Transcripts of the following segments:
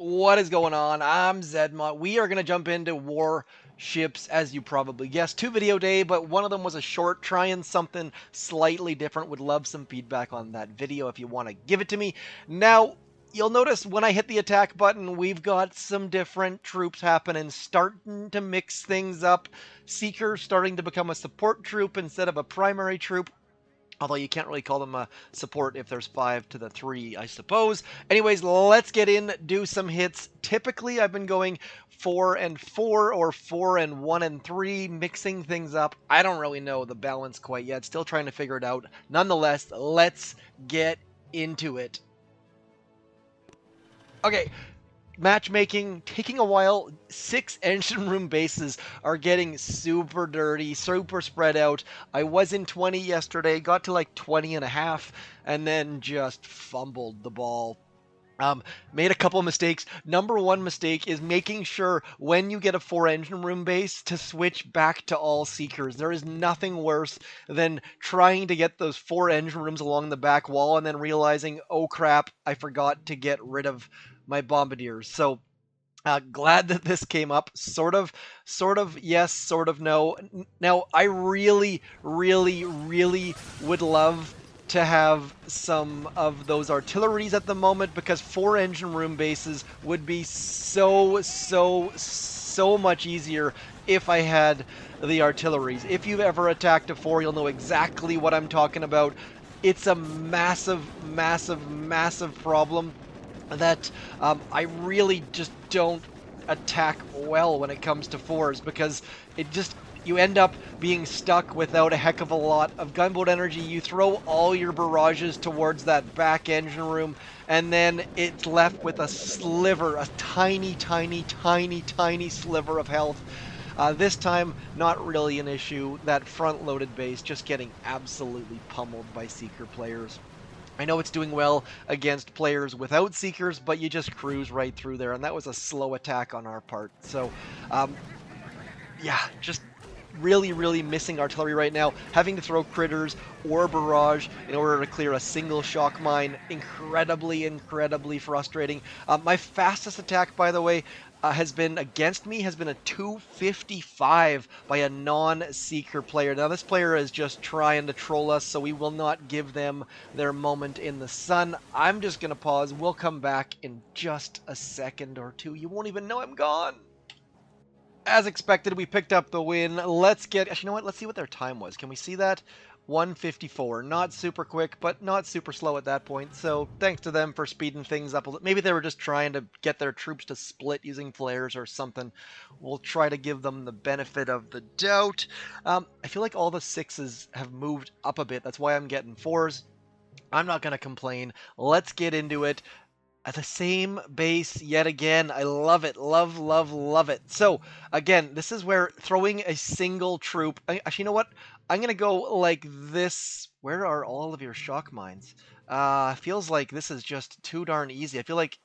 What is going on? I'm ZMOT. We are going to jump into Warships, as you probably guessed. 2 video day, but one of them was a short, trying something slightly different. Would love some feedback on that video if you want to give it to me. Now, you'll notice when I hit the attack button, we've got some different troops happening, starting to mix things up. Seeker starting to become a support troop instead of a primary troop. Although you can't really call them a support if there's 5 to the 3, I suppose. Anyways, let's get in, do some hits. Typically, I've been going 4 and 4 or 4 and 1 and 3, mixing things up. I don't really know the balance quite yet. Still trying to figure it out. Nonetheless, let's get into it. Okay. Matchmaking taking a while. 6 engine room bases are getting super dirty, super spread out. I was in 20 yesterday, got to like 20 and a half, and then just fumbled the ball. Made a couple of mistakes. Number one mistake is making sure when you get a 4 engine room base to switch back to all Seekers. There is nothing worse than trying to get those 4 engine rooms along the back wall and then realizing, oh crap, I forgot to get rid of my Bombardiers. So glad that this came up. Sort of yes, sort of no. Now, I really would love to have some of those artilleries at the moment, because 4 engine room bases would be so much easier if I had the artilleries. If you've ever attacked a 4, you'll know exactly what I'm talking about. It's a massive problem that I really just don't attack well when it comes to 4s, because it just, you end up being stuck without a heck of a lot of gunboat energy. You throw all your barrages towards that back engine room, and then it's left with a sliver, a tiny sliver of health. This time, not really an issue. That front-loaded base just getting absolutely pummeled by Seeker players. I know it's doing well against players without Seekers, but you just cruise right through there, and that was a slow attack on our part. So, yeah, just really missing artillery right now. Having to throw critters or barrage in order to clear a single shock mine, incredibly frustrating. My fastest attack, by the way, has been against me, has been a 255 by a non-Seeker player. Now, this player is just trying to troll us, so we will not give them their moment in the sun. I'm just going to pause. We'll come back in just a second or two. You won't even know I'm gone. As expected, we picked up the win. Let's get... Actually, you know what? Let's see what their time was. Can we see that? 1:54. Not super quick, but not super slow at that point. So thanks to them for speeding things up a little. Maybe they were just trying to get their troops to split using flares or something. We'll try to give them the benefit of the doubt. I feel like all the 6s have moved up a bit. That's why I'm getting 4s. I'm not going to complain. Let's get into it. At the same base yet again. I love it. Love it. So, again, this is where throwing a single troop... Actually, you know what? I'm going to go like this. Where are all of your shock mines? Feels like this is just too darn easy. I feel like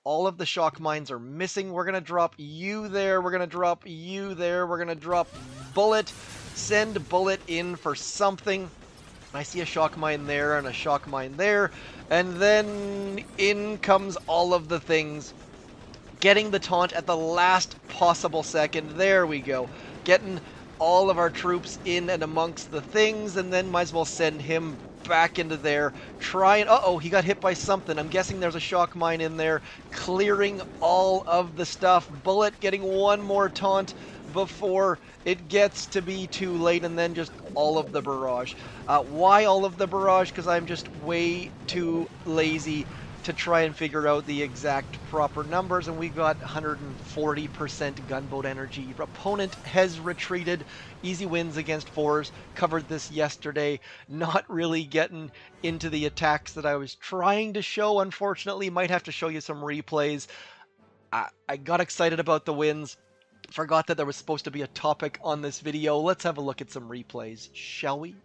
all of the shock mines are missing. We're going to drop you there. We're going to drop you there. We're going to drop Bullet. Send Bullet in for something. I see a shock mine there and a shock mine there, and then in comes all of the things. Getting the taunt at the last possible second. There we go. Getting all of our troops in and amongst the things, and then might as well send him back into there. Trying... Uh-oh, he got hit by something. I'm guessing there's a shock mine in there. Clearing all of the stuff. Bullet getting one more taunt before it gets to be too late, and then just all of the barrage. Why all of the barrage? Because I'm just way too lazy to try and figure out the exact proper numbers, and we got 140% gunboat energy. Your opponent has retreated. Easy wins against 4s. Covered this yesterday. Not really getting into the attacks that I was trying to show, unfortunately. Might have to show you some replays. I got excited about the wins. Forgot that there was supposed to be a topic on this video. Let's have a look at some replays, shall we?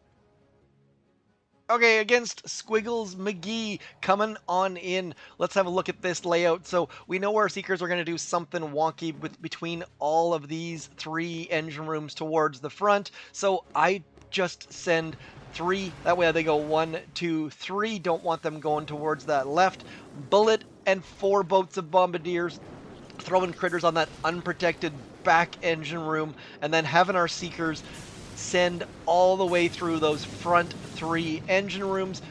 Okay, against Squiggles McGee coming on in. Let's have a look at this layout. So we know our Seekers are going to do something wonky between all of these 3 engine rooms towards the front. So I just send 3. That way they go 1, 2, 3. Don't want them going towards that left. Bullet and 4 boats of Bombardiers, throwing critters on that unprotected back engine room, and then having our Seekers send all the way through those front 3 engine rooms.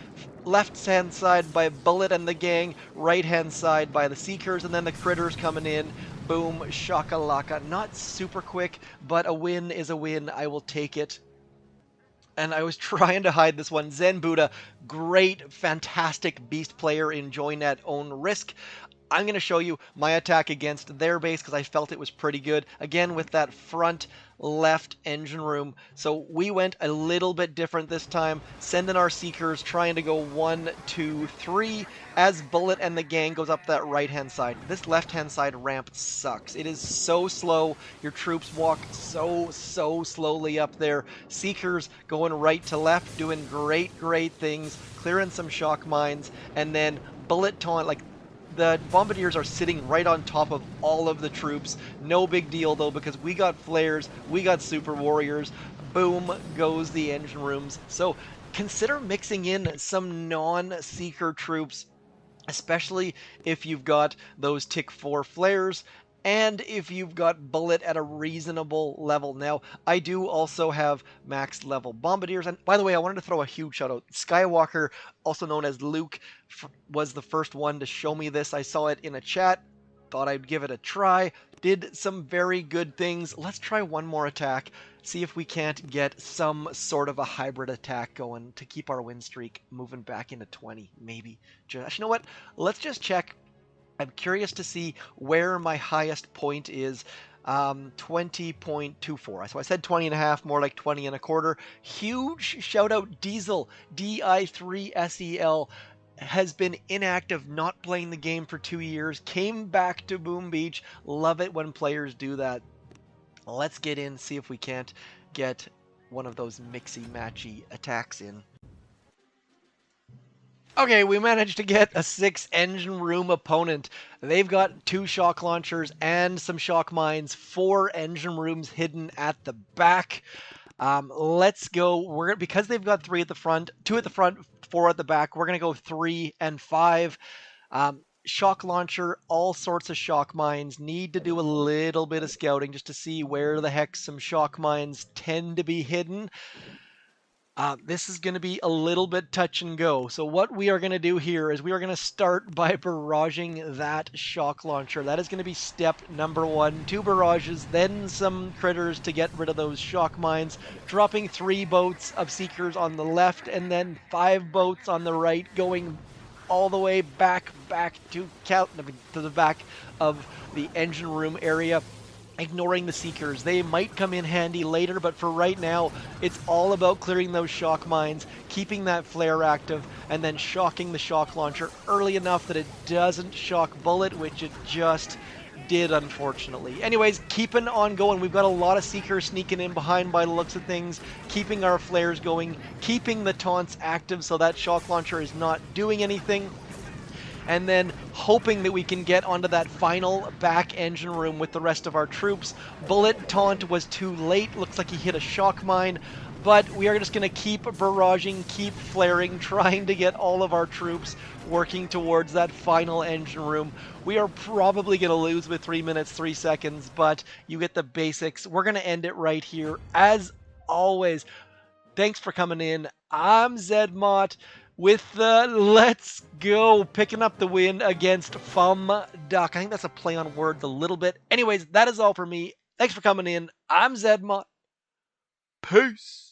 Left-hand side by Bullet and the gang, right-hand side by the Seekers, and then the critters coming in. Boom, shakalaka. Not super quick, but a win is a win. I will take it. And I was trying to hide this one. Zen Buddha, great, fantastic beast player, enjoying at own risk. I'm going to show you my attack against their base because I felt it was pretty good. Again, with that front left engine room. So we went a little bit different this time, sending our Seekers, trying to go 1, 2, 3 as Bullet and the gang goes up that right-hand side. This left-hand side ramp sucks. It is so slow. Your troops walk so slowly up there. Seekers going right to left, doing great things, clearing some shock mines, and then Bullet taunt, like, the Bombardiers are sitting right on top of all of the troops. No big deal, though, because we got flares, we got super warriors. Boom goes the engine rooms. So consider mixing in some non-seeker troops, especially if you've got those Tick 4 flares and if you've got Bullet at a reasonable level. Now, I do also have max level Bombardiers. And by the way, I wanted to throw a huge shout out. Skywalker, also known as Luke, was the first one to show me this. I saw it in a chat, thought I'd give it a try, did some very good things. Let's try one more attack, see if we can't get some sort of a hybrid attack going to keep our win streak moving back into 20, maybe. Just, you know what? Let's just check. I'm curious to see where my highest point is. 20.24. So I said 20 and a half, more like 20 and a quarter. Huge shout out Diesel, DI3SEL, has been inactive, not playing the game for 2 years, came back to Boom Beach. Love it when players do that. Let's get in, see if we can't get one of those mixy-matchy attacks in. Okay, we managed to get a 6 engine room opponent. They've got 2 shock launchers and some shock mines, 4 engine rooms hidden at the back. Let's go. Because they've got 3 at the front, 2 at the front, 4 at the back, we're going to go 3 and 5. Shock launcher, all sorts of shock mines. Need to do a little bit of scouting just to see where the heck some shock mines tend to be hidden. This is going to be a little bit touch and go. So what we are going to do here is we are going to start by barraging that shock launcher. That is going to be step number 1. 2 barrages, then some critters to get rid of those shock mines. Dropping 3 boats of Seekers on the left and then 5 boats on the right, going all the way back to the back of the engine room area. Ignoring the Seekers. They might come in handy later, but for right now, it's all about clearing those shock mines, keeping that flare active, and then shocking the shock launcher early enough that it doesn't shock Bullet, which it just did, unfortunately. Anyways, keeping on going. We've got a lot of Seekers sneaking in behind by the looks of things, keeping our flares going, keeping the taunts active so that shock launcher is not doing anything. And then hoping that we can get onto that final back engine room with the rest of our troops. Bullet taunt was too late. Looks like he hit a shock mine. But we are just going to keep barraging, keep flaring, trying to get all of our troops working towards that final engine room. We are probably going to lose with 3 minutes, 3 seconds, but you get the basics. We're going to end it right here. As always, thanks for coming in. I'm ZMOT. With the let's go, picking up the win against Duck. I think that's a play on words a little bit. Anyways, that is all for me. Thanks for coming in. I'm ZMOT. Peace.